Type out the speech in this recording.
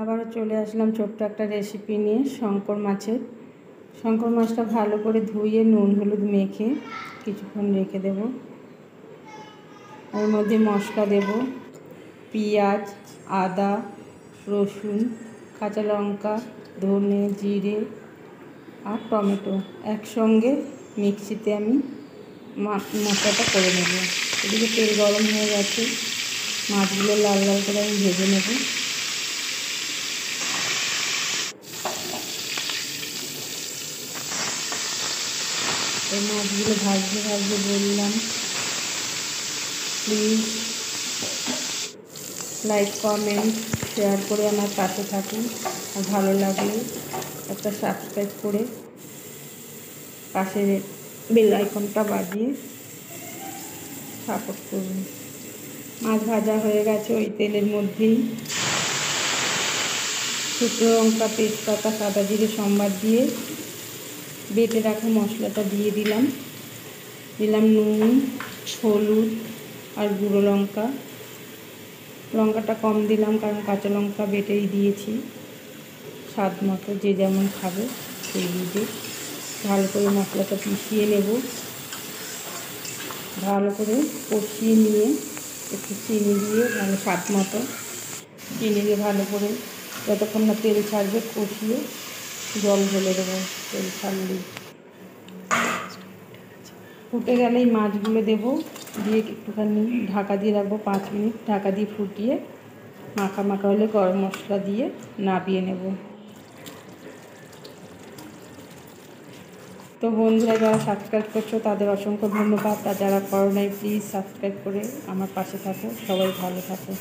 আবারও চলে আসলাম ছোট্ট একটা রেসিপি নিয়ে শঙ্কর মাছের। শঙ্কর মাছটা ভালো করে ধুয়ে নুন হলুদ মেখে কিছুক্ষণ রেখে দেব। এর মধ্যে মশলা দেব পেঁয়াজ, আদা, রসুন, কাঁচা লঙ্কা, ধনে, জিরে আর টমেটো একসঙ্গে মিক্সিতে আমি মশলাটা করে নেব। এদিকে তেল গরম হয়ে গেছে, মাছগুলো লাল লাল করে আমি ভেজে নেব। এই মাছগুলো ভাজতে ভাজতে বললাম প্লিজ লাইক কমেন্ট শেয়ার করে আমার পাশে থাকুন, আর ভালো লাগলে একটা সাবস্ক্রাইব করে পাশের বেল আইকনটা বাজিয়ে সাপোর্ট করুন। মাছ ভাজা হয়ে গেছে, ওই তেলের মধ্যেই শুকনো লঙ্কা, তেজপাতা, সাদা জিরে সম্বার দিয়ে বেটে রাখা মশলাটা দিয়ে দিলাম নুন, হলুদ আর গুঁড়ো লঙ্কা। লঙ্কাটা কম দিলাম কারণ কাঁচা লঙ্কা বেটেই দিয়েছি। স্বাদ মতো যে যেমন খাবে সেই বুঝে ভালো করে মশলাটা পিষিয়ে নেব। ভালো করে কষিয়ে নিয়ে একটু চিনি দিয়ে স্বাদ মতো চিনি দিয়ে ভালো করে যতক্ষণ না তেল ছাড়বে কষিয়ে জল ঢেলে দেবো। তেল ছাড়লেই ফুটে গেলেই মাছগুলো দেবো, দিয়ে একটুখানি ঢাকা দিয়ে রাখবো 5 মিনিট। ঢাকা দিয়ে ফুটিয়ে মাখা মাখা হলে গরম মশলা দিয়ে নাবিয়ে নেব। তো বন্ধুরা যারা সাবস্ক্রাইব করছো তাদের অসংখ্য ধন্যবাদ, আর যারা করো নাই প্লিজ সাবস্ক্রাইব করে আমার পাশে থাকো। সবাই ভালো থাকো।